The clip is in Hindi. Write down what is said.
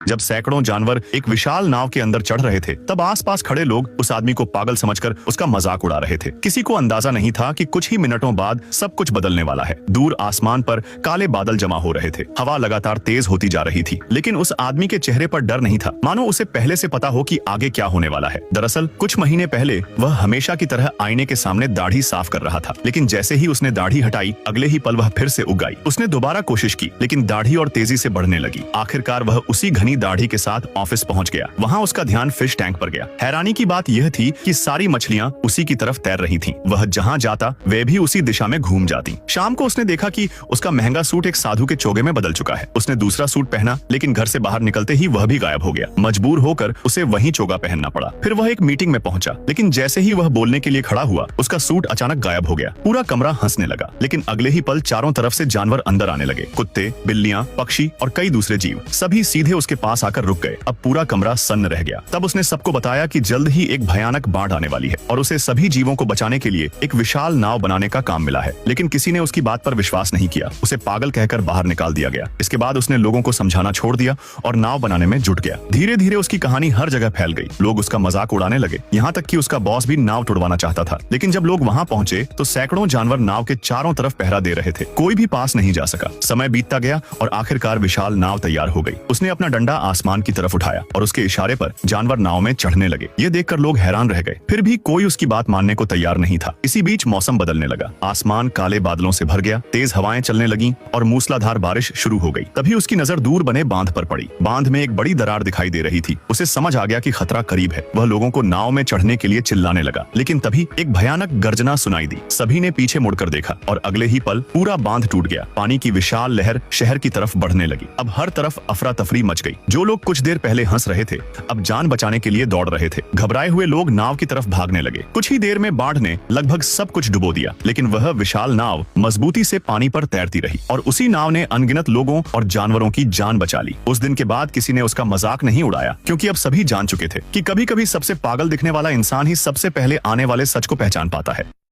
जब सैकड़ों जानवर एक विशाल नाव के अंदर चढ़ रहे थे, तब आसपास खड़े लोग उस आदमी को पागल समझकर उसका मजाक उड़ा रहे थे। किसी को अंदाजा नहीं था कि कुछ ही मिनटों बाद सब कुछ बदलने वाला है। दूर आसमान पर काले बादल जमा हो रहे थे, हवा लगातार तेज होती जा रही थी, लेकिन उस आदमी के चेहरे पर डर नहीं था, मानो उसे पहले से पता हो कि आगे क्या होने वाला है। दरअसल कुछ महीने पहले वह हमेशा की तरह आईने के सामने दाढ़ी साफ कर रहा था, लेकिन जैसे ही उसने दाढ़ी हटाई, अगले ही पल वह फिर से उग आई। उसने दोबारा कोशिश की, लेकिन दाढ़ी और तेजी से बढ़ने लगी। आखिरकार वह उसी घनी दाढ़ी के साथ ऑफिस पहुंच गया। वहां उसका ध्यान फिश टैंक पर गया। हैरानी की बात यह थी कि सारी मछलियां उसी की तरफ तैर रही थीं। वह जहां जाता वे भी उसी दिशा में घूम जाती। शाम को उसने देखा कि उसका महंगा सूट एक साधु के चोगे में बदल चुका है। उसने दूसरा सूट पहना, लेकिन घर से बाहर निकलते ही वह भी गायब हो गया। मजबूर होकर उसे वही चोगा पहनना पड़ा। फिर वह एक मीटिंग में पहुंचा, लेकिन जैसे ही वह बोलने के लिए खड़ा हुआ, उसका सूट अचानक गायब हो गया। पूरा कमरा हंसने लगा, लेकिन अगले ही पल चारों तरफ से जानवर अंदर आने लगे। कुत्ते, बिल्लियां, पक्षी और कई दूसरे जीव, सभी सीधे उसके पास आकर रुक गए। अब पूरा कमरा सन्न रह गया। तब उसने सबको बताया कि जल्द ही एक भयानक बाढ़ आने वाली है और उसे सभी जीवों को बचाने के लिए एक विशाल नाव बनाने का काम मिला है। लेकिन किसी ने उसकी बात पर विश्वास नहीं किया। उसे पागल कहकर बाहर निकाल दिया गया। इसके बाद उसने लोगों को समझाना छोड़ दिया और नाव बनाने में जुट गया। धीरे धीरे उसकी कहानी हर जगह फैल गई। लोग उसका मजाक उड़ाने लगे, यहाँ तक कि उसका बॉस भी नाव तुड़वाना चाहता था। लेकिन जब लोग वहाँ पहुंचे तो सैकड़ों जानवर नाव के चारों तरफ पहरा दे रहे थे। कोई भी पास नहीं जा सका। समय बीतता गया और आखिरकार विशाल नाव तैयार हो गई। उसने अपना डंडा आसमान की तरफ उठाया और उसके इशारे पर जानवर नाव में चढ़ने लगे। ये देखकर लोग हैरान रह गए। फिर भी कोई उसकी बात मानने को तैयार नहीं था। इसी बीच मौसम बदलने लगा। आसमान काले बादलों से भर गया, तेज हवाएं चलने लगीं और मूसलाधार बारिश शुरू हो गई। तभी उसकी नजर दूर बने बांध पर पड़ी। बांध में एक बड़ी दरार दिखाई दे रही थी। उसे समझ आ गया कि खतरा करीब है। वह लोगों को नाव में चढ़ने के लिए चिल्लाने लगा, लेकिन तभी एक भयानक गर्जना सुनाई दी। सभी ने पीछे मुड़कर देखा और अगले ही पल पूरा बांध टूट गया। पानी की विशाल लहर शहर की तरफ बढ़ने लगी। अब हर तरफ अफरा तफरी मच गई। जो लोग कुछ देर पहले हंस रहे थे, अब जान बचाने के लिए दौड़ रहे थे। घबराए हुए लोग नाव की तरफ भागने लगे। कुछ ही देर में बाढ़ ने लगभग सब कुछ डुबो दिया, लेकिन वह विशाल नाव मजबूती से पानी पर तैरती रही और उसी नाव ने अनगिनत लोगों और जानवरों की जान बचा ली। उस दिन के बाद किसी ने उसका मजाक नहीं उड़ाया, क्योंकि अब सभी जान चुके थे कि कभी-कभी सबसे पागल दिखने वाला इंसान ही सबसे पहले आने वाले सच को पहचान पाता है।